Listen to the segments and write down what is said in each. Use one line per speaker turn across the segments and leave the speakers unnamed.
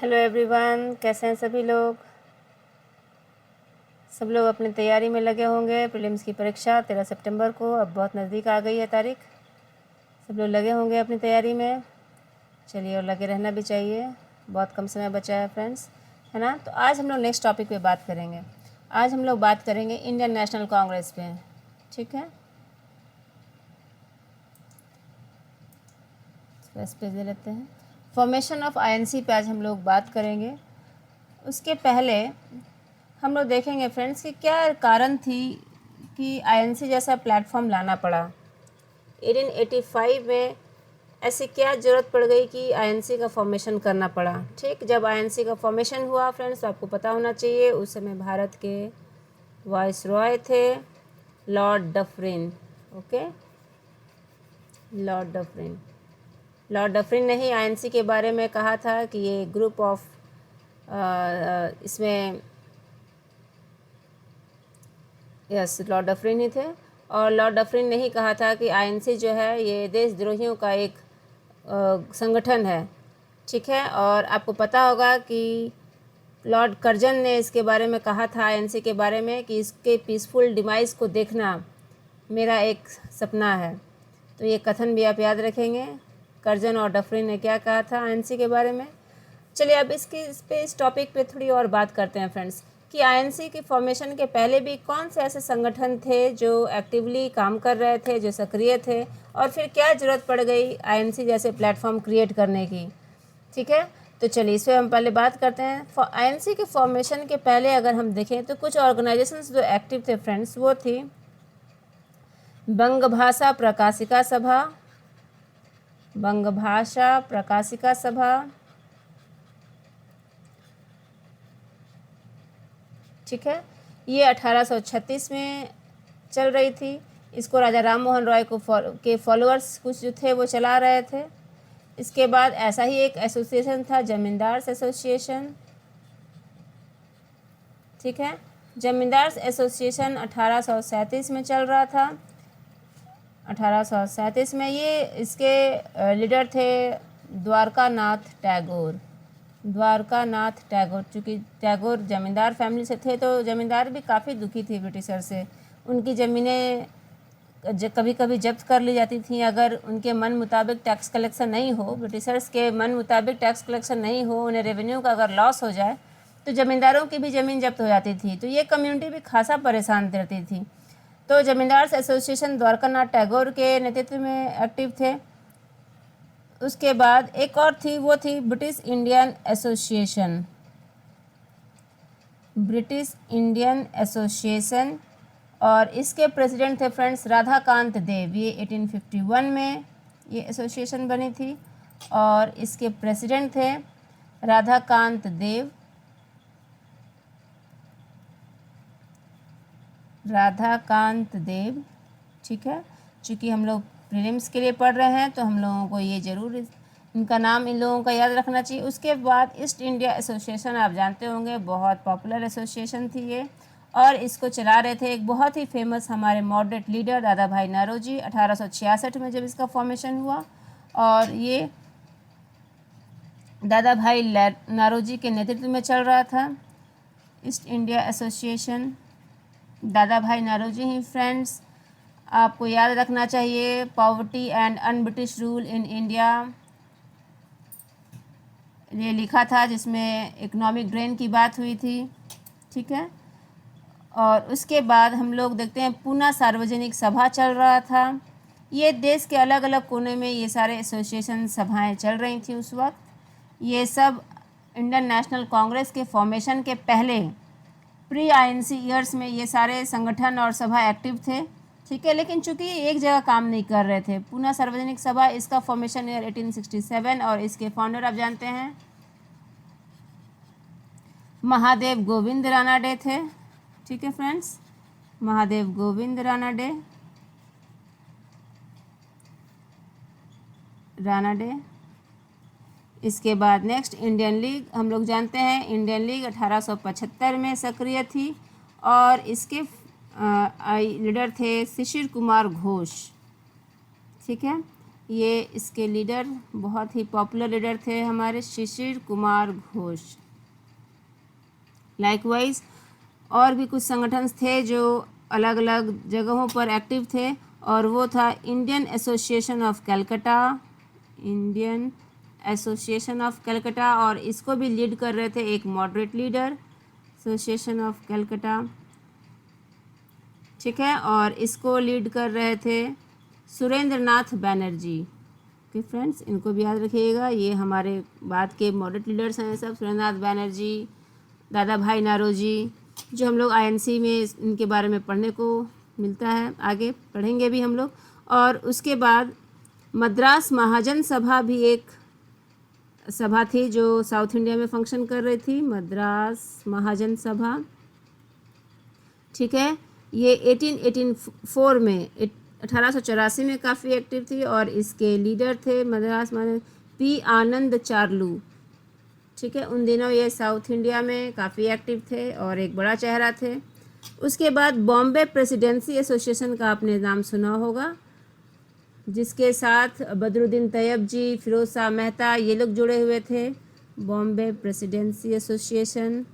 Hello everyone, कैसे हैं सभी लोग। सब लोग अपनी तैयारी में लगे होंगे। प्रीलिम्स की परीक्षा 13 सितंबर को अब बहुत नज़दीक आ गई है तारीख। सब लोग लगे होंगे अपनी तैयारी में। चलिए, और लगे रहना भी चाहिए, बहुत कम समय बचा है फ्रेंड्स, है ना। तो आज हम लोग नेक्स्ट टॉपिक पे बात करेंगे। आज हम लोग बात करेंगे इंडियन नेशनल कांग्रेस पे, ठीक है। इस पे दे लेते हैं। फॉर्मेशन ऑफ आईएनसी पे आज हम लोग बात करेंगे। उसके पहले हम लोग देखेंगे फ्रेंड्स कि क्या कारण थी कि आईएनसी जैसा प्लेटफॉर्म लाना पड़ा। 1885 में ऐसी क्या ज़रूरत पड़ गई कि आईएनसी का फॉर्मेशन करना पड़ा। ठीक, जब आईएनसी का फॉर्मेशन हुआ फ्रेंड्स, तो आपको पता होना चाहिए उस समय भारत के वाइसरॉय थे Lord Dufferin. Okay, Lord Dufferin ने ही आईएनसी के बारे में कहा था कि ये ग्रुप ऑफ इसमें यस लॉर्ड डफरिन ही थे। और लॉर्ड डफरिन ने ही कहा था कि आईएनसी जो है ये देशद्रोहियों का एक संगठन है, ठीक है। और आपको पता होगा कि लॉर्ड कर्जन ने इसके बारे में कहा था आईएनसी के बारे में कि इसके पीसफुल डिमाइस को देखना मेरा एक सपना है। तो ये कथन भी आप याद रखेंगे, कर्जन और डफरिन ने क्या कहा था आईएनसी के बारे में। चलिए अब इस टॉपिक पे थोड़ी और बात करते हैं फ्रेंड्स कि आईएनसी की फॉर्मेशन के पहले भी कौन से ऐसे संगठन थे जो एक्टिवली काम कर रहे थे, जो सक्रिय थे, और फिर क्या ज़रूरत पड़ गई आईएनसी जैसे प्लेटफॉर्म क्रिएट करने की, ठीक है। तो चलिए इस पर हम पहले बात करते हैं। आईएनसी के फॉर्मेशन के पहले अगर हम देखें तो कुछ ऑर्गेनाइजेशंस जो एक्टिव थे फ्रेंड्स, वो थी बंगभाषा प्रकाशिका सभा, बंगभाषा प्रकाशिका सभा, ठीक है। ये 1836 में चल रही थी। इसको राजा राम मोहन रॉय के फॉलोअर्स कुछ जो थे वो चला रहे थे। इसके बाद ऐसा ही एक एसोसिएशन था जमींदार्स एसोसिएशन, ठीक है। जमींदार्स एसोसिएशन 1837 में चल रहा था। 1837 में ये इसके लीडर थे द्वारका नाथ टैगोर। चूँकि टैगोर ज़मींदार फैमिली से थे तो ज़मींदार भी काफ़ी दुखी थी ब्रिटिशर से। उनकी ज़मीनें कभी कभी जब्त कर ली जाती थी अगर उनके मन मुताबिक टैक्स कलेक्शन नहीं हो, ब्रिटिशर्स के मन मुताबिक टैक्स कलेक्शन नहीं हो, उन्हें रेवेन्यू का अगर लॉस हो जाए तो ज़मींदारों की भी ज़मीन जब्त हो जाती थी। तो ये कम्युनिटी भी खासा परेशान रहती थी। तो जमींदार्स एसोसिएशन द्वारका नाथ टैगोर के नेतृत्व में एक्टिव थे। उसके बाद एक और थी, वो थी ब्रिटिश इंडियन एसोसिएशन, और इसके प्रेसिडेंट थे फ्रेंड्स राधाकांत देव। ये 1851 में ये एसोसिएशन बनी थी और इसके प्रेसिडेंट थे राधाकांत देव, ठीक है। चूँकि हम लोग प्रीलिम्स के लिए पढ़ रहे हैं तो हम लोगों को ये ज़रूर इनका नाम इन लोगों का याद रखना चाहिए। उसके बाद ईस्ट इंडिया एसोसिएशन, आप जानते होंगे बहुत पॉपुलर एसोसिएशन थी ये, और इसको चला रहे थे एक बहुत ही फेमस हमारे मॉडरेट लीडर दादा भाई नारोजी। 1866 में जब इसका फॉर्मेशन हुआ, और ये दादा भाई नारोजी के नेतृत्व में चल रहा था ईस्ट इंडिया एसोसिएशन। दादा भाई नारोजी ही फ्रेंड्स आपको याद रखना चाहिए poverty and un British rule in India ये लिखा था, जिसमें इकोनॉमिक ड्रेन की बात हुई थी, ठीक है। और उसके बाद हम लोग देखते हैं पूना सार्वजनिक सभा चल रहा था। ये देश के अलग अलग कोने में ये सारे एसोसिएशन सभाएं चल रही थी उस वक्त। ये सब इंडियन नेशनल कांग्रेस के फॉर्मेशन के पहले प्री आईएनसी ईयर्स में ये सारे संगठन और सभा एक्टिव थे, ठीक है। लेकिन चूंकि एक जगह काम नहीं कर रहे थे। पूना सार्वजनिक सभा, इसका फॉर्मेशन ईयर 1867, और इसके फाउंडर आप जानते हैं महादेव गोविंद रानाडे थे, ठीक है फ्रेंड्स, महादेव गोविंद रानाडे। इसके बाद नेक्स्ट इंडियन लीग, हम लोग जानते हैं इंडियन लीग 1875 में सक्रिय थी, और इसके लीडर थे शिशिर कुमार घोष, ठीक है। ये इसके लीडर बहुत ही पॉपुलर लीडर थे हमारे शिशिर कुमार घोष। लाइकवाइज और भी कुछ संगठन थे जो अलग अलग जगहों पर एक्टिव थे, और वो था Indian association of Calcutta, Indian association of Calcutta, और इसको भी लीड कर रहे थे एक moderate leader, association of Calcutta, ठीक है। और इसको लीड कर रहे थे सुरेंद्र नाथ बैनर्जी। ओके फ्रेंड्स, इनको भी याद रखिएगा, ये हमारे बाद के मॉडरेट लीडर्स हैं सब, सुरेंद्र नाथ बैनर्जी, दादा भाई नारोजी, जो हम लोग आईएनसी में इनके बारे में पढ़ने को मिलता है, आगे पढ़ेंगे भी हम लोग। और उसके बाद मद्रास महाजन सभा भी एक सभा थी जो साउथ इंडिया में फंक्शन कर रही थी, मद्रास महाजन सभा, ठीक है। ये 1884 में 1884 में काफ़ी एक्टिव थी, और इसके लीडर थे मद्रास महाजन पी आनंद चार्लू, ठीक है। उन दिनों ये साउथ इंडिया में काफ़ी एक्टिव थे और एक बड़ा चेहरा थे। उसके बाद बॉम्बे प्रेसिडेंसी एसोसिएशन का आपने नाम सुना होगा, जिसके साथ बदरुद्दीन तैयब जी, फिरोज शाह मेहता, ये लोग जुड़े हुए थे। बॉम्बे प्रेसिडेंसी एसोसिएशन,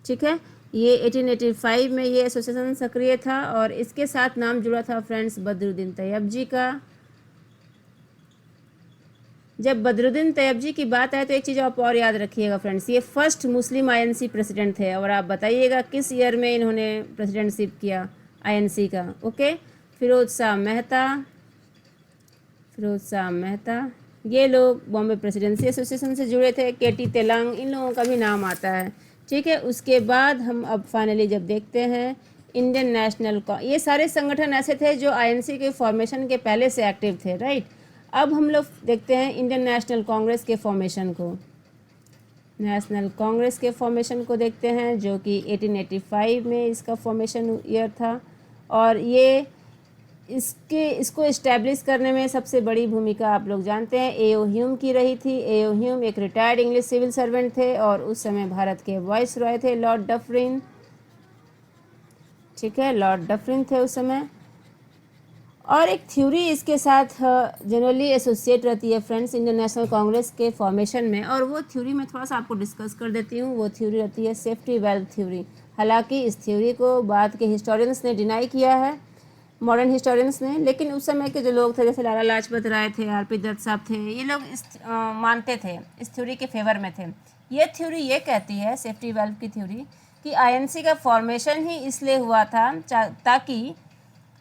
ठीक है। ये 1885 में ये एसोसिएशन सक्रिय था, और इसके साथ नाम जुड़ा था फ्रेंड्स बदरुद्दीन तैयब जी का। जब बदरुद्दीन तैयब जी की बात आए तो एक चीज़ आप और याद रखिएगा फ्रेंड्स, ये फर्स्ट मुस्लिम आईएनसी प्रेसिडेंट थे, और आप बताइएगा किस ईयर में इन्होंने प्रेसिडेंटशिप किया आईएनसी का। ओके, फिरोज शाह मेहता, ये लोग बॉम्बे प्रेसिडेंसी एसोसिएशन से जुड़े थे। केटी तेलांग, इन लोगों का भी नाम आता है, ठीक है। उसके बाद हम अब फाइनली जब देखते हैं इंडियन नेशनल, ये सारे संगठन ऐसे थे जो आईएनसी के फॉर्मेशन के पहले से एक्टिव थे, राइट। अब हम लोग देखते हैं इंडियन नेशनल कांग्रेस के फॉर्मेशन को, नेशनल कांग्रेस के फॉर्मेशन को देखते हैं, जो कि 1885 में इसका फॉर्मेशन ईयर था। और ये इसको इस्टेब्लिश करने में सबसे बड़ी भूमिका आप लोग जानते हैं ए.ओ. ह्यूम की रही थी। ए.ओ. ह्यूम एक रिटायर्ड इंग्लिश सिविल सर्वेंट थे, और उस समय भारत के वाइस रॉय थे लॉर्ड डफरिन, ठीक है, लॉर्ड डफरिन थे उस समय। और एक थ्योरी इसके साथ जनरली एसोसिएट रहती है फ्रेंड्स इंडियन नेशनल कांग्रेस के फॉर्मेशन में, और वो थ्योरी मैं थोड़ा सा आपको डिस्कस कर देती हूँ। वो थ्योरी रहती है सेफ्टी वेल्व थ्योरी। हालांकि इस थ्योरी को बाद के हिस्टोरियंस ने डिनाई किया है, मॉडर्न हिस्टोरियंस ने, लेकिन उस समय के जो लोग थे जैसे लाला लाजपत राय थे, आर.पी. दत्त साहब थे, ये लोग इस मानते थे, इस थ्योरी के फेवर में थे। ये थ्योरी ये कहती है, सेफ्टी वेल्व की थ्योरी, कि आईएनसी का फॉर्मेशन ही इसलिए हुआ था ताकि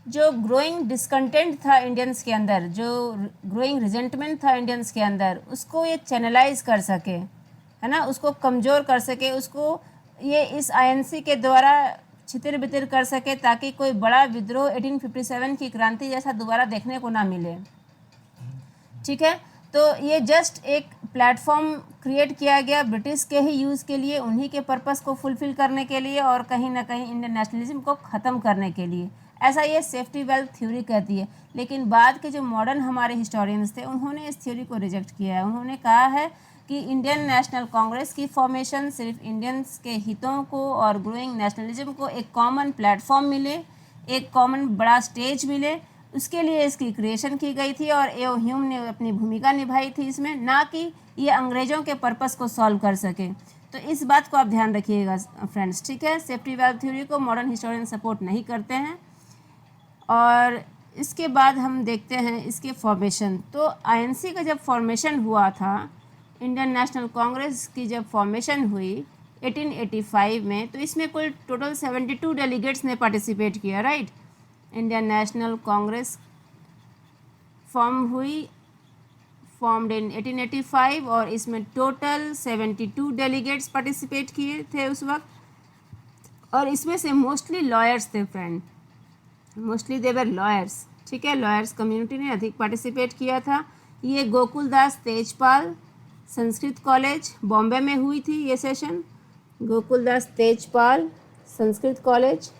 जो ग्रोइंग डिस्कंटेंट था इंडियंस के अंदर, जो ग्रोइंग रिजेंटमेंट था इंडियंस के अंदर, उसको ये चैनलाइज कर सके, है ना, उसको कमज़ोर कर सके, उसको ये इस आईएनसी के द्वारा छितिर बितिर कर सके, ताकि कोई बड़ा विद्रोह 1857 की क्रांति जैसा दोबारा देखने को ना मिले, ठीक है। तो ये जस्ट एक प्लेटफॉर्म क्रिएट किया गया ब्रिटिश के ही यूज़ के लिए, उन्हीं के पर्पस को फुलफ़िल करने के लिए, और कहीं ना कहीं इंडियन नेशनलिज्म को ख़त्म करने के लिए, ऐसा ये सेफ्टी वेल्व थ्योरी कहती है। लेकिन बाद के जो मॉडर्न हमारे हिस्टोरियंस थे, उन्होंने इस थ्योरी को रिजेक्ट किया है। उन्होंने कहा है कि इंडियन नेशनल कांग्रेस की फॉर्मेशन सिर्फ इंडियंस के हितों को और ग्रोइंग नेशनलिज्म को एक कॉमन प्लेटफॉर्म मिले, एक कॉमन बड़ा स्टेज मिले, उसके लिए इसकी क्रिएशन की गई थी, और ए.ओ. ह्यूम ने अपनी भूमिका निभाई थी इसमें, ना कि ये अंग्रेज़ों के पर्पस को सॉल्व कर सके। तो इस बात को आप ध्यान रखिएगा फ्रेंड्स, ठीक है। सेफ्टी वेल्व थ्योरी को मॉडर्न हिस्टोरियन सपोर्ट नहीं करते हैं। और इसके बाद हम देखते हैं इसके फॉर्मेशन। तो आईएनसी का जब फॉर्मेशन हुआ था, इंडियन नेशनल कांग्रेस की जब फॉर्मेशन हुई 1885 में, तो इसमें कुल टोटल 72 डेलीगेट्स ने पार्टिसिपेट किया, right. Indian national Congress formed in 1885, और इसमें टोटल 72 डेलीगेट्स पार्टिसिपेट किए थे उस वक्त, और इसमें से मोस्टली लॉयर्स थे friend, mostly they were lawyers, ठीक है। लॉयर्स कम्युनिटी ने अधिक पार्टिसिपेट किया था। ये गोकुलदास तेजपाल संस्कृत कॉलेज बॉम्बे में हुई थी ये सेशन, गोकुलदास तेजपाल संस्कृत कॉलेज,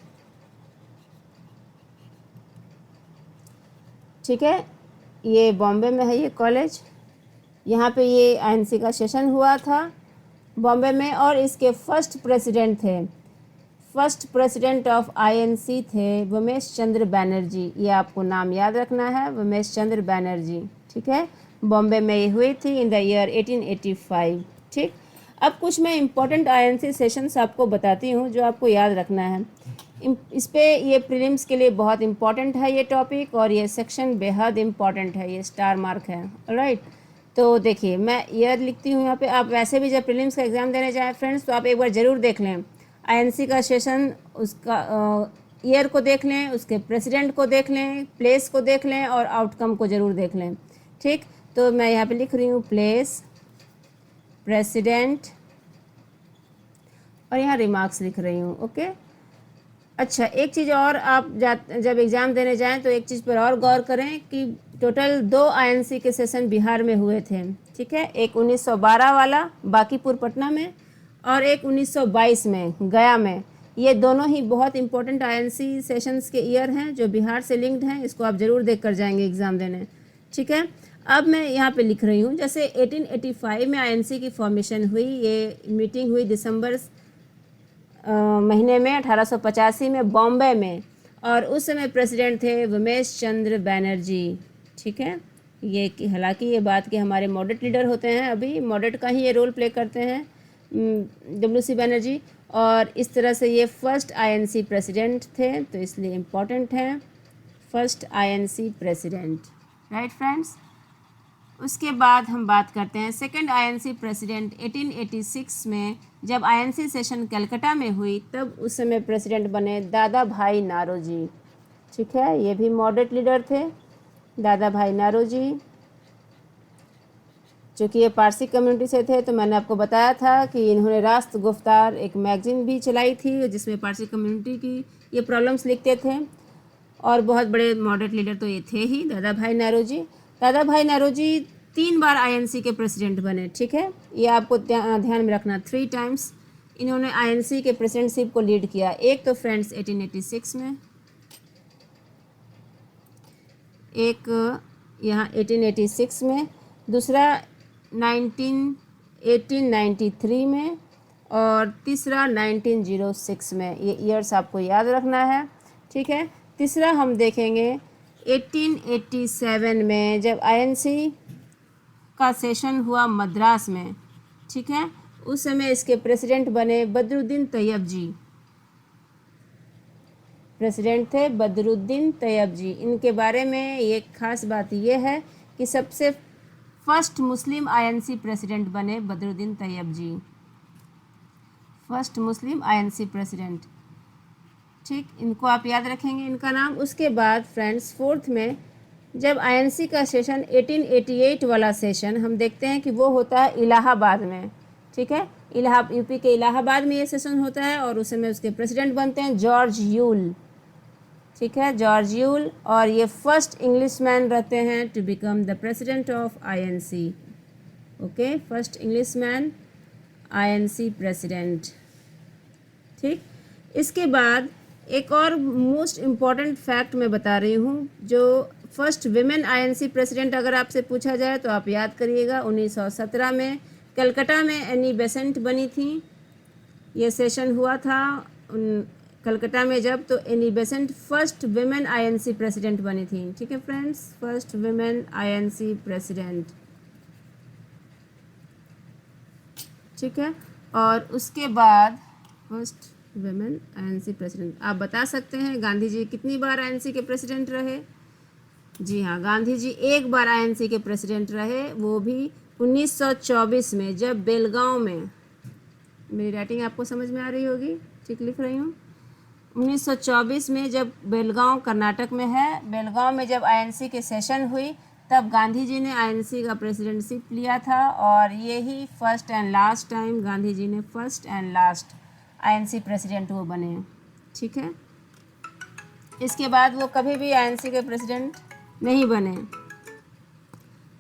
ठीक है, ये बॉम्बे में है ये कॉलेज। यहाँ पे ये आईएनसी का सेशन हुआ था बॉम्बे में, और इसके फर्स्ट प्रेसिडेंट थे फर्स्ट प्रेसिडेंट ऑफ आईएनसी थे उमेश चंद्र बैनर्जी। ये आपको नाम याद रखना है, उमेश चंद्र बैनर्जी। ठीक है, बॉम्बे में ये हुई थी इन द ईयर 1885। ठीक, अब कुछ मैं इम्पोर्टेंट आईएनसी सेशंस आपको बताती हूँ जो आपको याद रखना है। इस पे ये प्रीलिम्स के लिए बहुत इम्पॉर्टेंट है ये टॉपिक, और ये सेक्शन बेहद इम्पॉर्टेंट है, ये स्टार मार्क है। ऑलराइट, तो देखिए मैं ईयर लिखती हूँ यहाँ पे। आप वैसे भी जब प्रीलिम्स का एग्ज़ाम देने जाएँ फ्रेंड्स, तो आप एक बार ज़रूर देख लें आईएनसी का सेशन, उसका ईयर को देख लें, उसके प्रेसिडेंट को देख लें, प्लेस को देख लें, और आउटकम को ज़रूर देख लें। ठीक, तो मैं यहाँ पे लिख रही हूँ प्लेस, प्रेसिडेंट, और यहाँ रिमार्क्स लिख रही हूँ। ओके, अच्छा एक चीज़ और, आप जब एग्ज़ाम देने जाएं तो एक चीज़ पर और गौर करें कि टोटल 2 आईएनसी के सेशन बिहार में हुए थे। ठीक है, एक 1912 वाला बांकीपुर पटना में, और एक 1922 में गया में। ये दोनों ही बहुत इंपॉर्टेंट आईएनसी सेशंस के ईयर हैं जो बिहार से लिंक्ड हैं। इसको आप ज़रूर देख कर जाएंगे एग्ज़ाम देने। ठीक है, अब मैं यहाँ पे लिख रही हूँ जैसे 1885 में आईएनसी की फॉर्मेशन हुई। ये मीटिंग हुई दिसंबर महीने में 1885 में बॉम्बे में, और उस समय प्रेसिडेंट थे उमेश चंद्र बैनर्जी। ठीक है, ये कि हालांकि ये बात कि हमारे मॉडरेट लीडर होते हैं, अभी मॉडरेट का ही ये रोल प्ले करते हैं डब्ल्यू.सी. बैनर्जी, और इस तरह से ये फर्स्ट आईएनसी प्रेसिडेंट थे, तो इसलिए इम्पोर्टेंट है first INC president. Right friends, उसके बाद हम बात करते हैं सेकंड आईएनसी प्रेसिडेंट। 1886 में जब आईएनसी सेशन कलकत्ता में हुई, तब उस समय प्रेसिडेंट बने दादा भाई नारोजी। ठीक है, ये भी मॉडरेट लीडर थे दादा भाई नारोजी। चूँकि ये पारसी कम्युनिटी से थे, तो मैंने आपको बताया था कि इन्होंने रास्त गुफ्तार एक मैगजीन भी चलाई थी जिसमें पारसी कम्युनिटी की ये प्रॉब्लम्स लिखते थे, और बहुत बड़े मॉडरेट लीडर तो ये थे ही दादा भाई नारोजी। दादा भाई नारोजी 3 बार आईएनसी के प्रेसिडेंट बने। ठीक है, ये आपको ध्यान में रखना, 3 टाइम्स इन्होंने आईएनसी के प्रेसिडेंटशिप को लीड किया। एक तो फ्रेंड्स 1886 में, एक यहाँ 1886 में, दूसरा 1893 में, और तीसरा 1906 में। ये ईयर्स आपको याद रखना है। ठीक है, तीसरा हम देखेंगे 1887 में जब आईएनसी का सेशन हुआ मद्रास में। ठीक है, उस समय इसके प्रेसिडेंट बने बदरुद्दीन तैयब जी। प्रेसिडेंट थे बदरुद्दीन तैयब जी। इनके बारे में एक ख़ास बात यह है कि सबसे फर्स्ट मुस्लिम आईएनसी प्रेसिडेंट बने बदरुद्दीन तैयब जी, फर्स्ट मुस्लिम आईएनसी प्रेसिडेंट। ठीक, इनको आप याद रखेंगे इनका नाम। उसके बाद फ्रेंड्स फोर्थ में जब आईएनसी का सेशन 1888 वाला सेशन हम देखते हैं कि वो होता है इलाहाबाद में। ठीक है, यूपी के इलाहाबाद में ये सेशन होता है, और उस समय उसके प्रेसिडेंट बनते हैं जॉर्ज यूल। ठीक है, जॉर्ज यूल, और ये फर्स्ट इंग्लिश मैन रहते हैं to become the president of INC. Okay, first English man INC president. ठीक, इसके बाद एक और मोस्ट इम्पॉर्टेंट फैक्ट मैं बता रही हूँ, जो फर्स्ट विमेन आईएनसी प्रेसिडेंट अगर आपसे पूछा जाए तो आप याद करिएगा 1917 में कलकत्ता में एनी बेसेंट बनी थी। ये सेशन हुआ था कलकत्ता में जब, तो Annie Besant first women INC president बनी थी। ठीक है friends, first women INC president. ठीक है, और उसके बाद फर्स्ट विमेन आईएनसी प्रेसिडेंट। आप बता सकते हैं गांधी जी कितनी बार आईएनसी के प्रेसिडेंट रहे? जी हाँ, गांधी जी एक बार आईएनसी के प्रेसिडेंट रहे, वो भी 1924 में जब बेलगांव में, मेरी राइटिंग आपको समझ में आ रही होगी, ठीक लिख रही हूँ, 1924 में जब बेलगांव कर्नाटक में है, बेलगांव में जब आईएनसी के सेशन हुई, तब गांधी जी ने आईएनसी का प्रेसिडेंटशिप लिया था, और ये ही first and last time Gandhi ji ने first and last INC president वो बने। ठीक है, इसके बाद वो कभी भी आईएनसी के प्रेसिडेंट नहीं बने।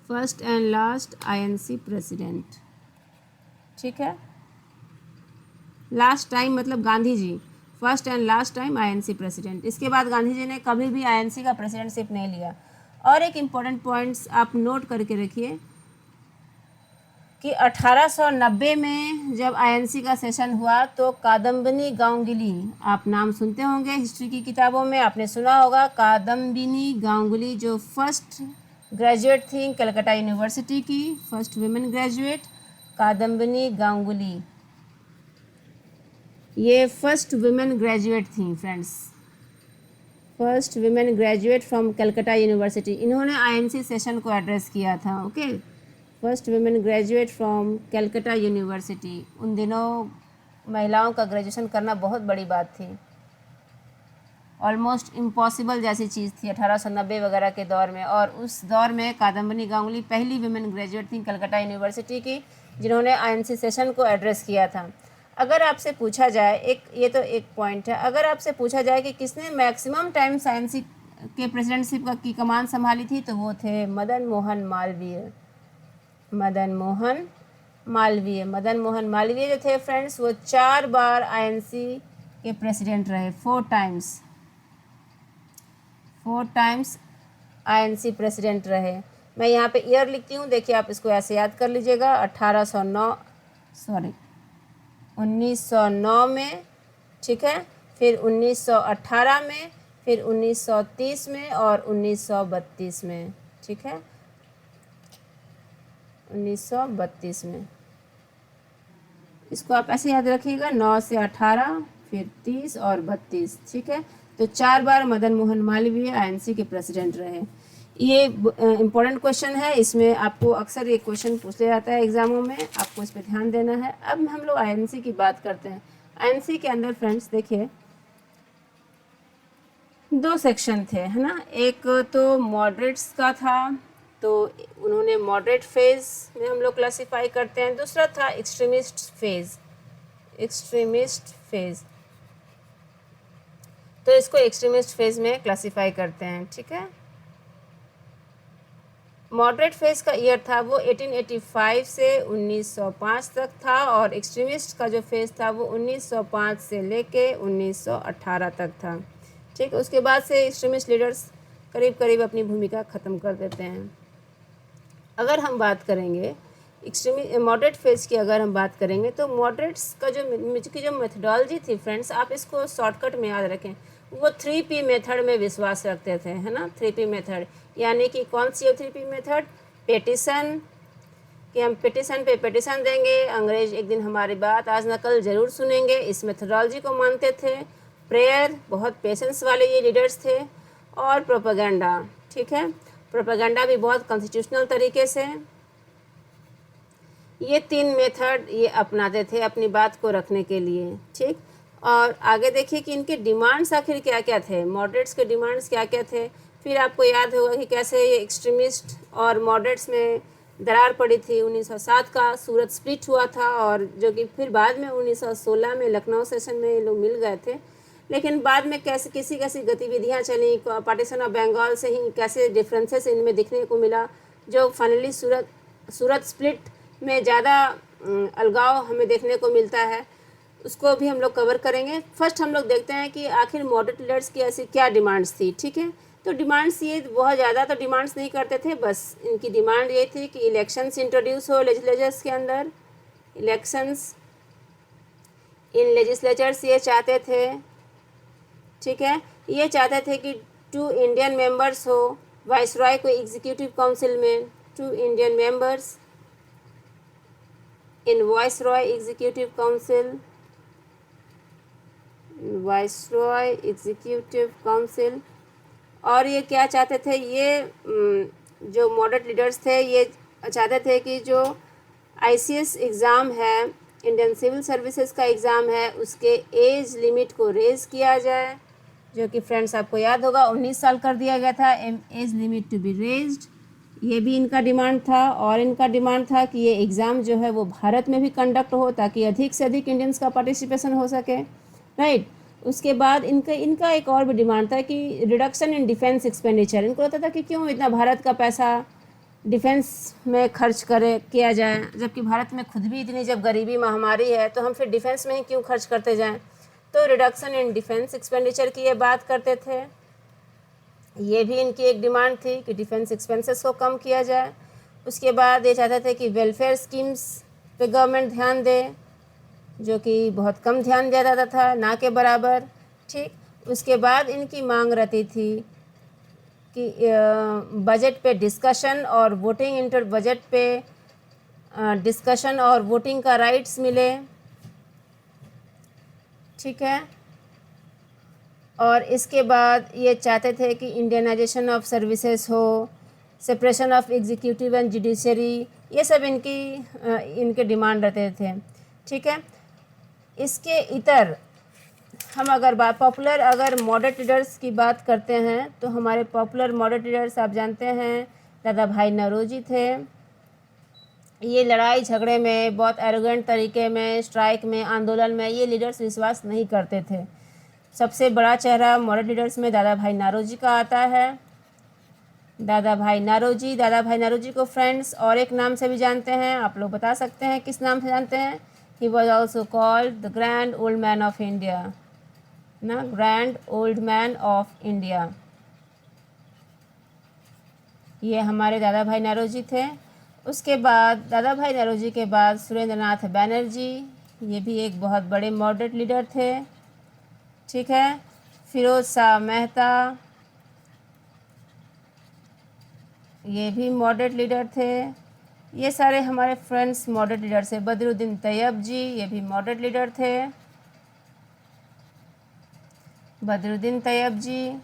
First and last INC president. ठीक है, लास्ट टाइम मतलब Gandhi ji first and last time INC president. इसके बाद गांधी जी ने कभी भी आईएनसी का प्रेसिडेंटशिप नहीं लिया। और एक इम्पॉर्टेंट पॉइंट्स आप नोट करके रखिए कि 1890 में जब आईएनसी का सेशन हुआ तो कादम्बिनी गांगुली, आप नाम सुनते होंगे हिस्ट्री की किताबों में, आपने सुना होगा कादम्बिनी गांगुली, जो फर्स्ट ग्रेजुएट थी कलकत्ता यूनिवर्सिटी की, first women graduate Kadambini Ganguly, ये फर्स्ट वुमेन ग्रेजुएट थी friends, first women graduate from Calcutta university. इन्होंने आईएनसी सेशन को एड्रेस किया था। Okay, first women graduate from Calcutta university. उन दिनों महिलाओं का ग्रेजुएशन करना बहुत बड़ी बात थी, ऑलमोस्ट इम्पॉसिबल जैसी चीज़ थी 1890 वगैरह के दौर में। और उस दौर में कादम्बिनी गांगुली पहली वुमेन ग्रेजुएट थी कलकत्ता यूनिवर्सिटी की जिन्होंने आईएनसी सेशन को एड्रेस किया था। अगर आपसे पूछा जाए, ये तो एक पॉइंट है, अगर आपसे पूछा जाए कि किसने मैक्सिमम टाइम आईएनसी के प्रेसिडेंटशिप की कमान संभाली थी, तो वो थे मदन मोहन मालवीय। मदन मोहन मालवीय जो थे फ्रेंड्स, वो 4 बार आईएनसी के प्रेसिडेंट रहे, 4 टाइम्स आईएनसी प्रेसिडेंट रहे। मैं यहाँ पे ईयर लिखती हूँ, देखिए आप इसको ऐसे याद कर लीजिएगा। 1909 में, ठीक है, फिर 1918 में, फिर 1930 में और 1932 में, ठीक है, 1932 में। इसको आप ऐसे याद रखिएगा, 9 से 18, फिर 30 और 32, ठीक है। तो 4 बार मदन मोहन मालवीय आईएनसी के प्रेसिडेंट रहे। ये इम्पोर्टेंट क्वेश्चन है, इसमें आपको अक्सर ये क्वेश्चन पूछ लिया जाता है एग्जामों में, आपको इस पर ध्यान देना है। अब हम लोग आईएनसी की बात करते हैं। आईएनसी के अंदर फ्रेंड्स देखिए 2 सेक्शन थे, है ना। एक तो मॉडरेट्स का था, तो उन्होंने मॉडरेट फेज में हम लोग क्लासीफाई करते हैं। दूसरा था एक्सट्रीमिस्ट फेज, तो इसको एक्सट्रीमिस्ट फेज में क्लासीफाई करते हैं, ठीक है। मॉडरेट फेज का ईयर था वो 1885 से 1905 तक था, और एक्सट्रीमिस्ट का जो फेज था वो 1905 से लेके 1918 तक था, ठीक। उसके बाद से एक्सट्रीमिस्ट लीडर्स करीब करीब अपनी भूमिका ख़त्म कर देते हैं। अगर हम बात करेंगे मॉडरेट फेज की, अगर हम बात करेंगे तो मॉडरेट्स का जो मेथडोलॉजी थी फ्रेंड्स, आप इसको शॉर्टकट में याद रखें, वो 3P मेथड में विश्वास रखते थे, है ना। 3P मेथड यानी कि कौन सी है 3P मेथड? पेटिशन, कि हम पेटिशन पे पेटिशन देंगे, अंग्रेज एक दिन हमारी बात आज नकल ज़रूर सुनेंगे, इस मेथडोलॉजी को मानते थे। प्रेयर, बहुत पेशेंस वाले ये लीडर्स थे। और प्रोपेगेंडा, ठीक है, प्रोपेगेंडा भी बहुत कॉन्स्टिट्यूशनल तरीके से। ये 3 मेथड ये अपनाते थे अपनी बात को रखने के लिए, ठीक। और आगे देखिए कि इनके डिमांड्स आखिर क्या क्या थे, मॉडरेट्स के डिमांड्स क्या क्या थे। फिर आपको याद होगा कि कैसे ये एक्सट्रीमिस्ट और मॉडरेट्स में दरार पड़ी थी। 1907 का सूरत स्प्लिट हुआ था, और जो कि फिर बाद में 1916 में लखनऊ सेशन में ये लोग मिल गए थे। लेकिन बाद में कैसे कैसी गतिविधियाँ चली, पार्टीशन ऑफ बंगाल से ही कैसे डिफरेंसेस इनमें दिखने को मिला, जो फाइनली सूरत स्प्लिट में ज़्यादा अलगाव हमें देखने को मिलता है, उसको भी हम लोग कवर करेंगे। फर्स्ट हम लोग देखते हैं कि आखिर मॉडरेट लीडर्स की ऐसी क्या डिमांड्स थी, ठीक है। तो डिमांड्स ये बहुत ज़्यादा तो डिमांड्स नहीं करते थे, बस इनकी डिमांड ये थी कि इलेक्शंस इंट्रोड्यूस हो लेजिस्लेचर्स के अंदर, इलेक्शंस इन लेजिस्लेचर्स ये चाहते थे, ठीक है। ये चाहते थे कि 2 इंडियन मेंबर्स हो वाइसरॉय को एग्जीक्यूटिव काउंसिल में, 2 Indian members in viceroy executive council. और ये क्या चाहते थे, ये जो मॉडरेट लीडर्स थे ये चाहते थे कि जो ICS एग्ज़ाम है, इंडियन सिविल सर्विसेज का एग्ज़ाम है, उसके एज लिमिट को रेज़ किया जाए, जो कि फ्रेंड्स आपको याद होगा 19 साल कर दिया गया था, age limit to be raised. ये भी इनका डिमांड था। और इनका डिमांड था कि ये एग्ज़ाम जो है वो भारत में भी कंडक्ट हो, ताकि अधिक से अधिक इंडियंस का पार्टिसिपेशन हो सके, राइट। उसके बाद इनका एक और भी डिमांड था कि रिडक्शन इन डिफेंस एक्सपेंडिचर। इनको लगता था कि क्यों इतना भारत का पैसा डिफेंस में खर्च किया जाए, जबकि भारत में खुद भी इतनी जब गरीबी महामारी है तो हम फिर डिफेंस में ही क्यों खर्च करते जाएं। तो रिडक्शन इन डिफेंस एक्सपेंडिचर की ये बात करते थे। ये भी इनकी एक डिमांड थी कि डिफेंस एक्सपेंसेस को कम किया जाए। उसके बाद ये चाहते थे कि वेलफेयर स्कीम्स पे गवर्नमेंट ध्यान दे, जो कि बहुत कम ध्यान दिया जाता था, ना के बराबर। ठीक, उसके बाद इनकी मांग रहती थी कि बजट पे डिस्कशन और वोटिंग, इंटर बजट पे डिस्कशन और वोटिंग का राइट्स मिले। ठीक है, और इसके बाद ये चाहते थे कि इंडियनाइजेशन ऑफ सर्विसेज हो, separation of executive and judiciary, ये सब इनके डिमांड रहते थे। ठीक है, इसके इतर हम अगर पॉपुलर अगर मॉडरेट लीडर्स की बात करते हैं तो हमारे पॉपुलर मॉडरेट लीडर्स आप जानते हैं दादा भाई नौरोजी थे। ये लड़ाई झगड़े में, बहुत एरोगेंट तरीके में, स्ट्राइक में, आंदोलन में ये लीडर्स विश्वास नहीं करते थे। सबसे बड़ा चेहरा मॉडरेट लीडर्स में दादा भाई नौरोजी का आता है। दादा भाई नौरोजी को फ्रेंड्स और एक नाम से भी जानते हैं। आप लोग बता सकते हैं किस नाम से जानते हैं? He was also called the grand old man of India, ना, grand old man of India. ये हमारे दादा भाई नौरोजी थे। उसके बाद दादा भाई नौरोजी के बाद सुरेंद्र नाथ बैनर्जी, ये भी एक बहुत बड़े मॉडरेट लीडर थे। ठीक है, फिरोज शाह मेहता, ये भी मॉडरेट लीडर थे। ये सारे हमारे फ्रेंड्स मॉडरेट लीडर थे। बदरुद्दीन तैयब जी, ये भी मॉडरेट लीडर थे, बदरुद्दीन तैयब जी।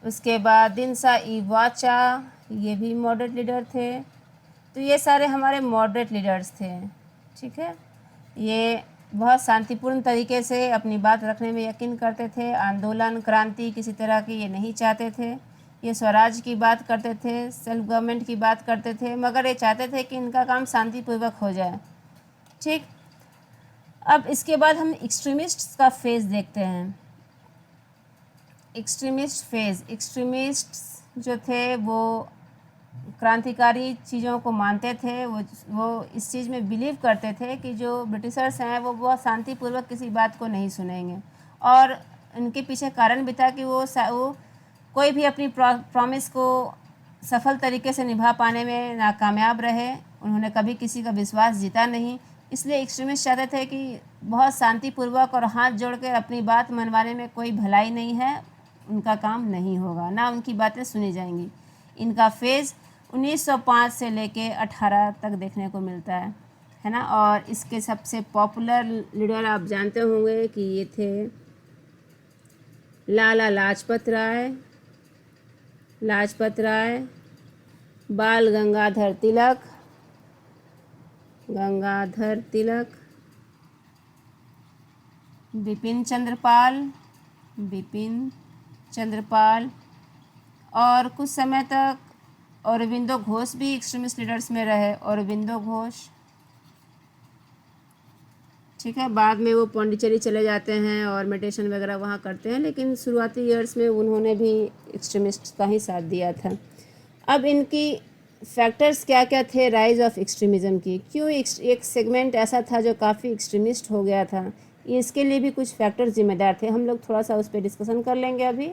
उसके बाद दिनसा इवाचा, ये भी मॉडरेट लीडर थे। तो ये सारे हमारे मॉडरेट लीडर्स थे। ठीक है, ये बहुत शांतिपूर्ण तरीके से अपनी बात रखने में यकीन करते थे। आंदोलन, क्रांति किसी तरह की ये नहीं चाहते थे। ये स्वराज की बात करते थे, सेल्फ गवर्नमेंट की बात करते थे, मगर ये चाहते थे कि इनका काम शांतिपूर्वक हो जाए। ठीक, अब इसके बाद हम एक्सट्रीमिस्ट्स का फेज़ देखते हैं। एक्सट्रीमिस्ट्स जो थे वो क्रांतिकारी चीज़ों को मानते थे। वो इस चीज़ में बिलीव करते थे कि जो ब्रिटिशर्स हैं वो बहुत शांतिपूर्वक किसी बात को नहीं सुनेंगे, और इनके पीछे कारण भी था कि वो कोई भी अपनी प्रॉमिस को सफल तरीके से निभा पाने में नाकामयाब रहे। उन्होंने कभी किसी का विश्वास जीता नहीं। इसलिए एक्सट्रीमिस्ट चाहते थे कि बहुत शांतिपूर्वक और हाथ जोड़कर अपनी बात मनवाने में कोई भलाई नहीं है, उनका काम नहीं होगा, ना उनकी बातें सुनी जाएंगी। इनका फेज़ 1905 से लेके 18 तक देखने को मिलता है ना। और इसके सबसे पॉपुलर लीडर आप जानते होंगे कि ये थे लाला लाजपत राय, बाल गंगाधर तिलक, बिपिन चंद्रपाल, और कुछ समय तक औरबिंदो घोष भी एक्सट्रीमिस्ट लीडर्स में रहे। औरबिंदो घोष, ठीक है, बाद में वो पौंडीचेरी चले जाते हैं और मेडिटेशन वगैरह वहाँ करते हैं, लेकिन शुरुआती ईयर्स में उन्होंने भी एक्सट्रीमिस्ट का ही साथ दिया था। अब इनकी फैक्टर्स क्या क्या थे राइज ऑफ एक्सट्रीमिज़म की? क्यों एक सेगमेंट ऐसा था जो काफ़ी एक्सट्रीमिस्ट हो गया था? इसके लिए भी कुछ फैक्टर्स जिम्मेदार थे। हम लोग थोड़ा सा उस पर डिस्कशन कर लेंगे अभी।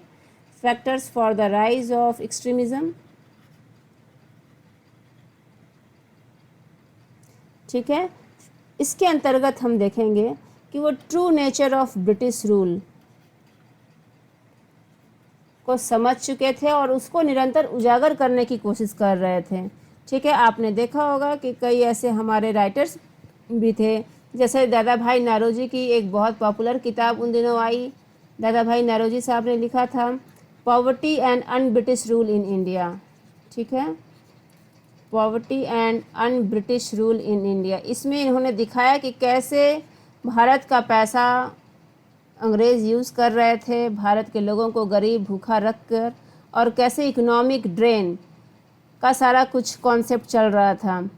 Factors for the rise of extremism. ठीक है, इसके अंतर्गत हम देखेंगे कि वो true nature of British rule को समझ चुके थे और उसको निरंतर उजागर करने की कोशिश कर रहे थे। ठीक है, आपने देखा होगा कि कई ऐसे हमारे राइटर्स भी थे, जैसे दादा भाई नौरोजी की एक बहुत पॉपुलर किताब उन दिनों आई। दादा भाई नौरोजी साहब ने लिखा था poverty and un British rule in India. ठीक है, poverty and un British rule in India. इसमें इन्होंने दिखाया कि कैसे भारत का पैसा अंग्रेज़ यूज़ कर रहे थे भारत के लोगों को गरीब भूखा रख कर, और कैसे इकोनॉमिक ड्रेन का सारा कुछ कॉन्सेप्ट चल रहा था।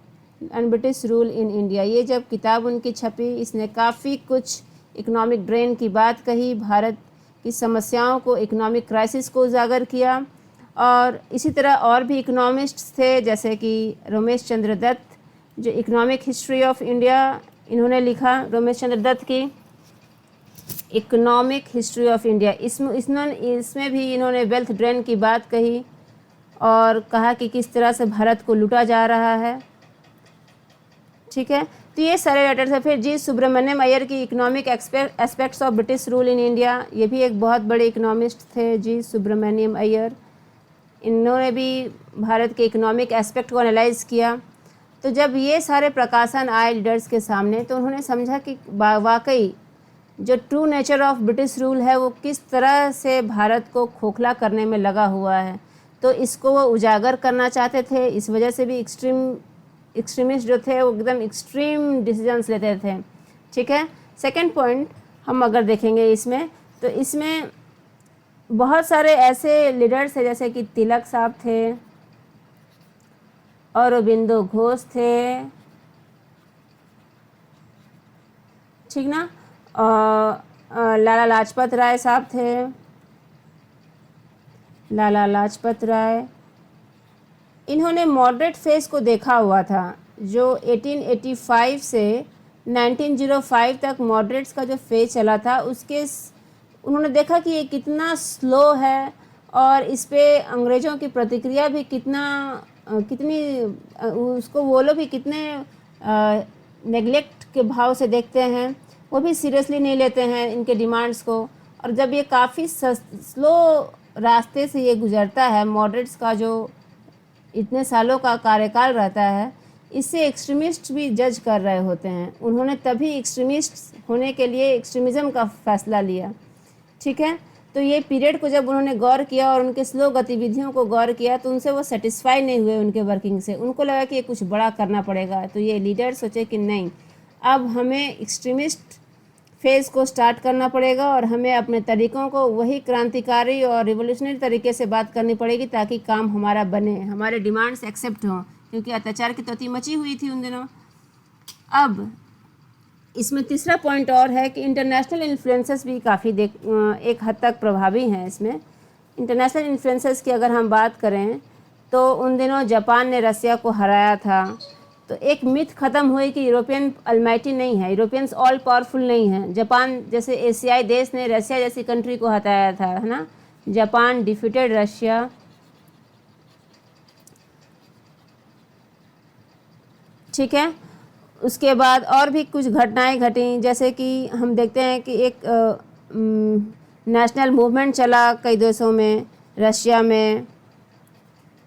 Un British rule in India, ये जब किताब उनकी छपी, इसने काफ़ी कुछ इकोनॉमिक ड्रेन की बात कही, भारत की समस्याओं को, इकोनॉमिक क्राइसिस को उजागर किया। और इसी तरह और भी इकोनॉमिस्ट्स थे, जैसे कि रमेश चंद्र दत्त, जो इकोनॉमिक हिस्ट्री ऑफ इंडिया इन्होंने लिखा। रमेश चंद्र दत्त की इकोनॉमिक हिस्ट्री ऑफ इंडिया, इसमें भी इन्होंने वेल्थ ड्रेन की बात कही। और कहा कि किस तरह से भारत को लूटा जा रहा है। ठीक है, तो ये सारे लेटर्स है। फिर जी सुब्रमण्यम अय्यर की economic aspects of British rule in India, ये भी एक बहुत बड़े इकोनॉमिस्ट थे जी सुब्रमण्यम अय्यर। इन्होंने भी भारत के इकोनॉमिक एस्पेक्ट को एनालाइज किया। तो जब ये सारे प्रकाशन आए लीडर्स के सामने तो उन्होंने समझा कि वाकई जो true nature of British rule है वो किस तरह से भारत को खोखला करने में लगा हुआ है, तो इसको वो उजागर करना चाहते थे। इस वजह से भी एक्सट्रीमिस्ट जो थे वो एकदम एक्सट्रीम डिसीजंस लेते थे। ठीक है, सेकंड पॉइंट हम अगर देखेंगे इसमें, तो इसमें बहुत सारे ऐसे लीडर्स हैं जैसे कि तिलक साहब थे, अरबिंदो घोष थे, ठीक ना, लाला लाजपत राय साहब थे, लाला लाजपत राय। इन्होंने मॉडरेट फेज को देखा हुआ था। जो 1885 से 1905 तक मॉडरेट्स का जो फेज चला था उसके उन्होंने देखा कि ये कितना स्लो है और इस पे अंग्रेज़ों की प्रतिक्रिया भी कितनी उसको वो लोग भी कितने नेगलेक्ट के भाव से देखते हैं, वो भी सीरियसली नहीं लेते हैं इनके डिमांड्स को। और जब ये काफ़ी स्लो रास्ते से ये गुजरता है, मॉडरेट्स का जो इतने सालों का कार्यकाल रहता है, इससे एक्सट्रीमिस्ट भी जज कर रहे होते हैं। उन्होंने तभी एक्सट्रीमिस्ट होने के लिए एक्सट्रीमिज़म का फैसला लिया। ठीक है, तो ये पीरियड को जब उन्होंने गौर किया और उनके स्लो गतिविधियों को गौर किया तो उनसे वो सेटिस्फाई नहीं हुए उनके वर्किंग से। उनको लगा कि ये कुछ बड़ा करना पड़ेगा। तो ये लीडर सोचे कि नहीं, अब हमें एक्सट्रीमिस्ट फेज़ को स्टार्ट करना पड़ेगा और हमें अपने तरीक़ों को वही क्रांतिकारी और रिवोल्यूशनरी तरीके से बात करनी पड़ेगी ताकि काम हमारा बने, हमारे डिमांड्स एक्सेप्ट हों, क्योंकि अत्याचार की तोती मची हुई थी उन दिनों। अब इसमें तीसरा पॉइंट और है कि इंटरनेशनल इन्फ्लुएंसेस भी काफ़ी एक हद तक प्रभावी हैं इसमें। इंटरनेशनल इन्फ्लुएंसेस की अगर हम बात करें तो उन दिनों जापान ने रसिया को हराया था। तो एक मिथ ख़त्म हुई कि यूरोपियन अलमाइटी नहीं है, यूरोपियंस ऑल पावरफुल नहीं हैं। जापान जैसे एशियाई देश ने रसिया जैसी कंट्री को हटाया था, है ना। Japan defeated Russia. ठीक है, उसके बाद और भी कुछ घटनाएं घटी, जैसे कि हम देखते हैं कि एक नेशनल मूवमेंट चला कई देशों में। रशिया में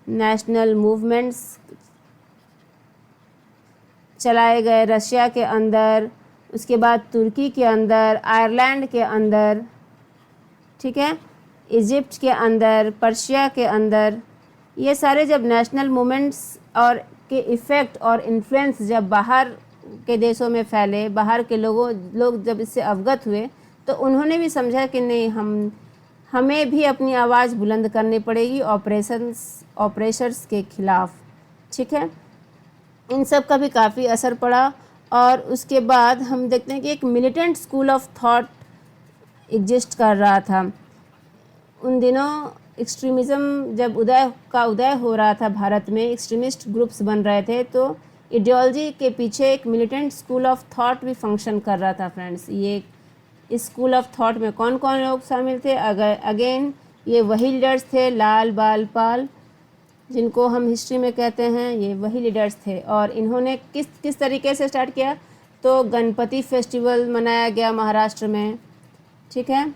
नेशनल मूवमेंट्स चलाए गए रशिया के अंदर, उसके बाद तुर्की के अंदर, आयरलैंड के अंदर, ठीक है, इजिप्ट के अंदर, पर्शिया के अंदर। ये सारे जब नेशनल मूवमेंट्स और के इफ़ेक्ट और इन्फ्लुएंस जब बाहर के देशों में फैले, बाहर के लोग जब इससे अवगत हुए तो उन्होंने भी समझा कि नहीं, हमें भी अपनी आवाज़ बुलंद करनी पड़ेगी ऑपरेशंस के ख़िलाफ़। ठीक है, इन सब का भी काफ़ी असर पड़ा। और उसके बाद हम देखते हैं कि एक militant school of thought exist कर रहा था उन दिनों। एक्सट्रीमिज़म जब उदय हो रहा था भारत में, एक्सट्रीमिस्ट ग्रुप्स बन रहे थे, तो आइडियोलॉजी के पीछे एक मिलिटेंट स्कूल ऑफ थॉट भी फंक्शन कर रहा था फ्रेंड्स। ये इस स्कूल ऑफ थॉट में कौन कौन लोग शामिल थे? अगेन ये वही लीडर्स थे, लाल बाल पाल, जिनको हम हिस्ट्री में कहते हैं, ये वही लीडर्स थे। और इन्होंने किस तरीके से स्टार्ट किया? तो गणपति फेस्टिवल मनाया गया महाराष्ट्र में, ठीक है,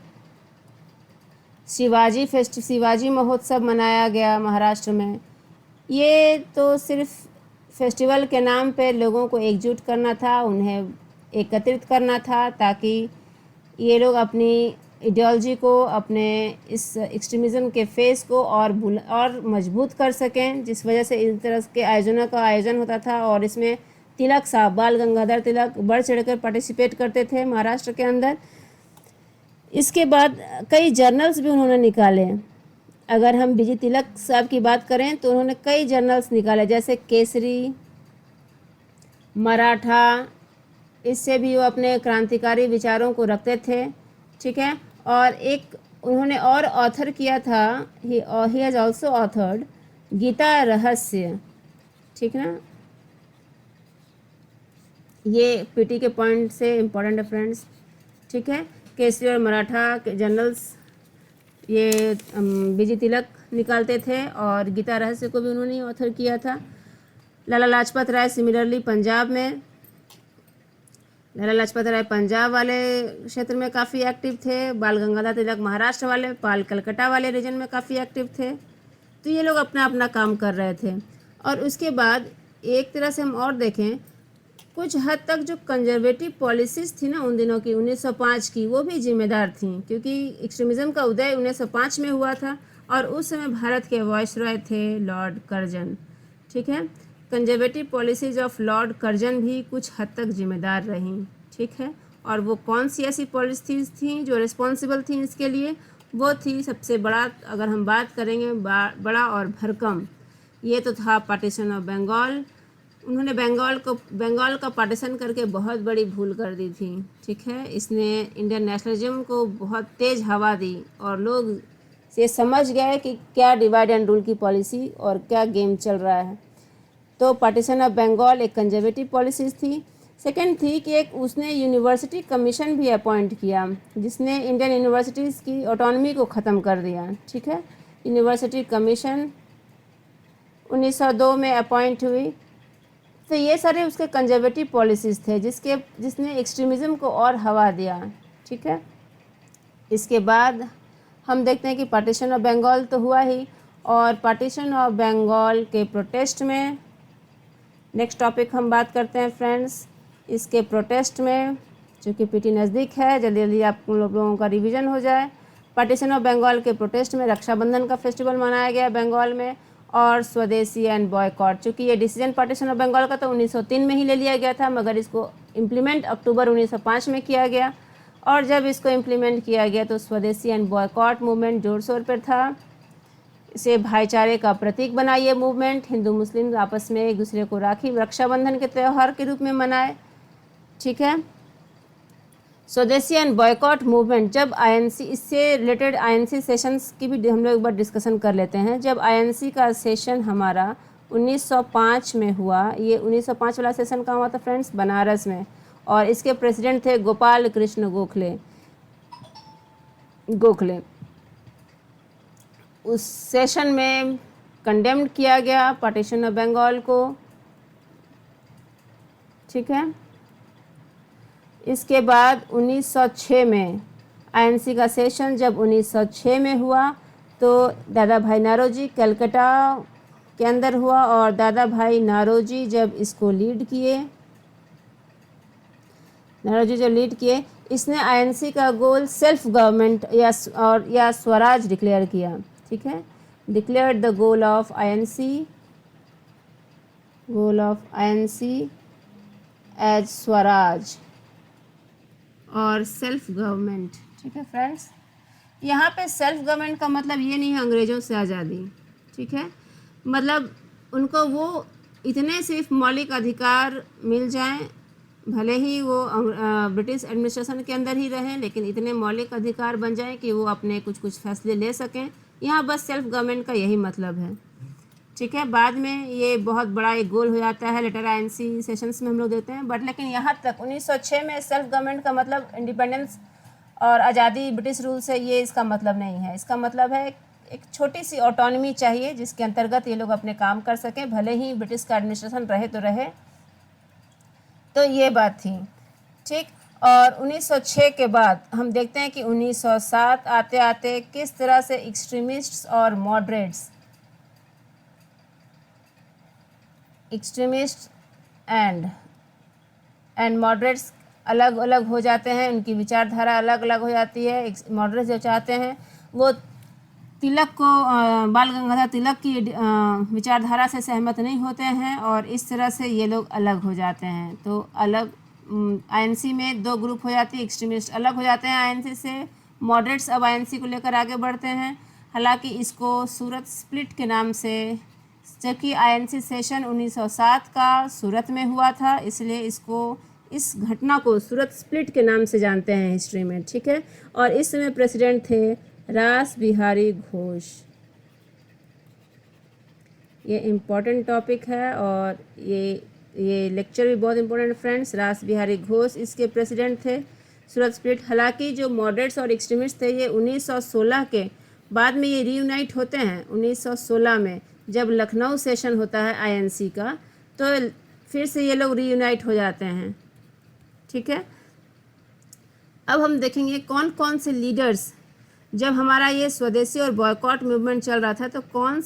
शिवाजी महोत्सव मनाया गया महाराष्ट्र में। ये तो सिर्फ फेस्टिवल के नाम पे लोगों को एकजुट करना था, उन्हें एकत्रित करना था ताकि ये लोग अपनी आइडियोलॉजी को, अपने इस एक्सट्रीमिज़म के फेस को और मजबूत कर सकें, जिस वजह से इस तरह के आयोजनों का आयोजन होता था। और इसमें तिलक साहब, बाल गंगाधर तिलक बढ़ चढ़कर पार्टिसिपेट करते थे महाराष्ट्र के अंदर। इसके बाद कई जर्नल्स भी उन्होंने निकाले। अगर हम बीजी तिलक साहब की बात करें तो उन्होंने कई जर्नल्स निकाले, जैसे केसरी, मराठा। इससे भी वो अपने क्रांतिकारी विचारों को रखते थे, ठीक है। और एक उन्होंने और ऑथर किया था, he has also authored Gita Rahasya, ठीक ना। ये पीटी के पॉइंट से इम्पोर्टेंट है फ्रेंड्स, ठीक है। केसरी और मराठा के जर्नल्स ये बीजी तिलक निकालते थे और गीता रहस्य को भी उन्होंने ऑथर किया था। लाला लाजपत राय सिमिलरली पंजाब में, लाला लाजपत राय पंजाब वाले क्षेत्र में काफ़ी एक्टिव थे। बाल गंगाधर तिलक महाराष्ट्र वाले, पाल कलकत्ता वाले रीजन में काफ़ी एक्टिव थे। तो ये लोग अपना अपना काम कर रहे थे। और उसके बाद एक तरह से हम और देखें, कुछ हद तक जो कंजर्वेटिव पॉलिसीज़ थी ना उन दिनों की 1905 की, वो भी जिम्मेदार थी, क्योंकि एक्सट्रीमिज़म का उदय 1905 में हुआ था और उस समय भारत के वायसरॉय थे लॉर्ड कर्जन। ठीक है, conservative policies of Lord Curzon भी कुछ हद तक जिम्मेदार रहीं। ठीक है, और वो कौन सी ऐसी पॉलिसीज थी जो रिस्पॉन्सिबल थी इसके लिए? वो थी सबसे बड़ा, अगर हम बात करेंगे बड़ा और भरकम, ये तो था पार्टीशन ऑफ बंगाल। उन्होंने बंगाल का पार्टीशन करके बहुत बड़ी भूल कर दी थी। ठीक है, इसने इंडियन नेशनलिज्म को बहुत तेज़ हवा दी और लोग ये समझ गए कि क्या डिवाइड एंड रूल की पॉलिसी और क्या गेम चल रहा है। तो पार्टीशन ऑफ बंगाल एक कंजर्वेटिव पॉलिसीज थी। सेकंड थी कि एक उसने यूनिवर्सिटी कमीशन भी अपॉइंट किया, जिसने इंडियन यूनिवर्सिटीज़ की ऑटोनॉमी को ख़त्म कर दिया। ठीक है, यूनिवर्सिटी कमीशन 1902 में अपॉइंट हुई। तो ये सारे उसके कंजर्वेटिव पॉलिसीज़ थे जिसने एक्सट्रीमिज़म को और हवा दिया। ठीक है, इसके बाद हम देखते हैं कि पार्टीशन ऑफ बंगाल तो हुआ ही, और पार्टीशन ऑफ बंगाल के प्रोटेस्ट में नेक्स्ट टॉपिक हम बात करते हैं फ्रेंड्स। इसके प्रोटेस्ट में, चूँकि पीटी नज़दीक है, जल्दी जल्दी आप लोगों का रिवीजन हो जाए। पार्टीशन ऑफ बंगाल के प्रोटेस्ट में रक्षाबंधन का फेस्टिवल मनाया गया बंगाल में, और स्वदेशी एंड बॉयकॉट। चूँकि ये डिसीजन पार्टीशन ऑफ बंगाल का तो 1903 में ही ले लिया गया था, मगर इसको इम्प्लीमेंट अक्टूबर 1905 में किया गया। और जब इसको इम्प्लीमेंट किया गया तो स्वदेशी एंड बॉयकॉट मूवमेंट जोर शोर पर था। इसे भाईचारे का प्रतीक बना ये मूवमेंट। हिंदू मुस्लिम आपस में एक दूसरे को राखी रक्षाबंधन के त्यौहार के रूप में मनाए। ठीक है, स्वदेशी एंड बॉयकॉट मूवमेंट, जब आईएनसी, इससे रिलेटेड आईएनसी सेशंस की भी हम लोग एक बार डिस्कशन कर लेते हैं। जब आईएनसी का सेशन हमारा 1905 में हुआ, ये 1905 वाला सेशन कहाँ हुआ था फ्रेंड्स? बनारस में, और इसके प्रेसिडेंट थे गोपाल कृष्ण गोखले। उस सेशन में कंडेम्ड किया गया पार्टीशन ऑफ बंगाल को। ठीक है, इसके बाद 1906 में आईएनसी का सेशन जब 1906 में हुआ तो दादा भाई नारोजी कलकत्ता के अंदर हुआ, और दादा भाई नारोजी जब इसको लीड किए, इसने आईएनसी का गोल सेल्फ गवर्नमेंट या स्वराज डिक्लेयर किया। ठीक है, declared the goal of INC as Swaraj और सेल्फ गवर्नमेंट। ठीक है फ्रेंड्स, यहाँ पे सेल्फ गवर्नमेंट का मतलब ये नहीं है अंग्रेज़ों से आज़ादी। ठीक है, मतलब उनको वो इतने सिर्फ मौलिक अधिकार मिल जाएं, भले ही वो ब्रिटिश एडमिनिस्ट्रेशन के अंदर ही रहें, लेकिन इतने मौलिक अधिकार बन जाएं कि वो अपने कुछ फैसले ले सकें। यहाँ बस सेल्फ गवर्नमेंट का यही मतलब है। ठीक है, बाद में ये बहुत बड़ा एक गोल हो जाता है, लेटर आईएनसी सेशंस में हम लोग देते हैं, बट लेकिन यहाँ तक 1906 में सेल्फ गवर्नमेंट का मतलब इंडिपेंडेंस और आज़ादी ब्रिटिश रूल से, ये इसका मतलब नहीं है। इसका मतलब है एक छोटी सी ऑटोनॉमी चाहिए जिसके अंतर्गत ये लोग अपने काम कर सकें, भले ही ब्रिटिश का एडमिनिस्ट्रेशन रहे तो रहे। तो ये बात थी। ठीक, और 1906 के बाद हम देखते हैं कि 1907 आते आते किस तरह से एक्सट्रीमिस्ट्स और मॉडरेट्स, एक्सट्रीमिस्ट एंड मॉडरेट्स अलग अलग हो जाते हैं, उनकी विचारधारा अलग अलग हो जाती है। मॉडरेट्स जो चाहते हैं वो तिलक को, बाल गंगाधर तिलक की विचारधारा से सहमत नहीं होते हैं, और इस तरह से ये लोग अलग हो जाते हैं। तो अलग आईएनसी में दो ग्रुप हो जाती है, एक्सट्रीमिस्ट अलग हो जाते हैं आईएनसी से, मॉडरेट्स अब आईएनसी को लेकर आगे बढ़ते हैं। हालांकि इसको सूरत स्प्लिट के नाम से, जबकि आईएनसी सेशन 1907 का सूरत में हुआ था, इसलिए इस घटना को सूरत स्प्लिट के नाम से जानते हैं हिस्ट्री में। ठीक है, और इस समय प्रेसिडेंट थे रास बिहारी घोष। ये इम्पॉर्टेंट टॉपिक है और ये लेक्चर भी बहुत इम्पोर्टेंट फ्रेंड्स। रास बिहारी घोष इसके प्रेसिडेंट थे सूरत स्प्लिट। हालांकि जो मॉडरेट्स और एक्सट्रीमिस्ट थे ये 1916 के बाद में ये रीयूनाइट होते हैं 1916 में, जब लखनऊ सेशन होता है आईएनसी का, तो फिर से ये लोग रीयूनाइट हो जाते हैं। ठीक है, अब हम देखेंगे कौन कौन से लीडर्स, जब हमारा ये स्वदेशी और बॉयकॉट मूवमेंट चल रहा था तो कौन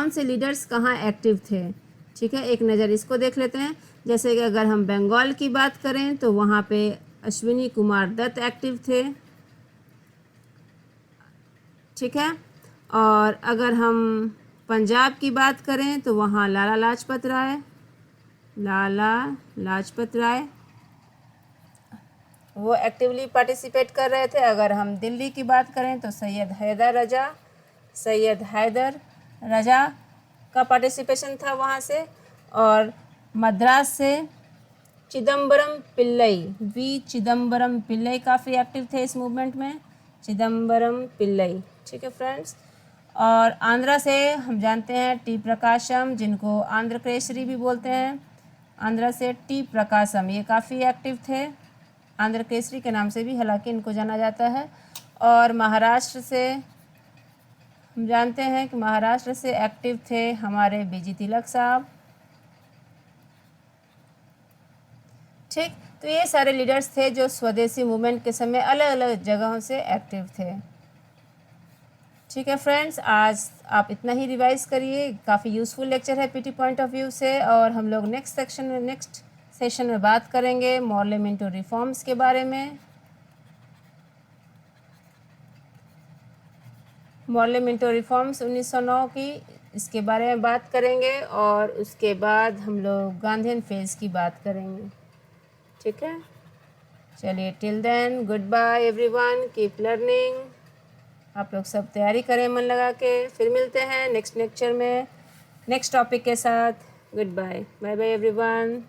से लीडर्स कहाँ एक्टिव थे। ठीक है, एक नज़र इसको देख लेते हैं। जैसे कि अगर हम बंगाल की बात करें तो वहाँ पे अश्विनी कुमार दत्त एक्टिव थे। ठीक है, और अगर हम पंजाब की बात करें तो वहाँ लाला लाजपत राय वो एक्टिवली पार्टिसिपेट कर रहे थे। अगर हम दिल्ली की बात करें तो सैयद हैदर रजा का पार्टिसिपेशन था वहाँ से। और मद्रास से चिदम्बरम पिल्लई काफ़ी एक्टिव थे इस मूवमेंट में, चिदम्बरम पिल्लई। ठीक है फ्रेंड्स, और आंध्रा से हम जानते हैं टी प्रकाशम, जिनको आंध्र केसरी भी बोलते हैं। आंध्रा से टी प्रकाशम, ये काफ़ी एक्टिव थे, आंध्र केसरी के नाम से भी हालांकि इनको जाना जाता है। और महाराष्ट्र से हम जानते हैं कि महाराष्ट्र से एक्टिव थे हमारे बीजी तिलक साहब। ठीक, तो ये सारे लीडर्स थे जो स्वदेशी मूवमेंट के समय अलग अलग जगहों से एक्टिव थे। ठीक है फ्रेंड्स, आज आप इतना ही रिवाइज करिए, काफ़ी यूज़फुल लेक्चर है पीटी पॉइंट ऑफ व्यू से। और हम लोग नेक्स्ट सेशन में बात करेंगे मॉर्लेमेंटो रिफॉर्म्स के बारे में। मॉर्लेमेंटो रिफॉर्म्स 1909 की, इसके बारे में बात करेंगे। और उसके बाद हम लोग गांधीयन फेज की बात करेंगे। ठीक है, चलिए till then goodbye everyone, keep learning. आप लोग सब तैयारी करें मन लगा के, फिर मिलते हैं नेक्स्ट लेक्चर में नेक्स्ट टॉपिक के साथ। Goodbye, bye bye everyone.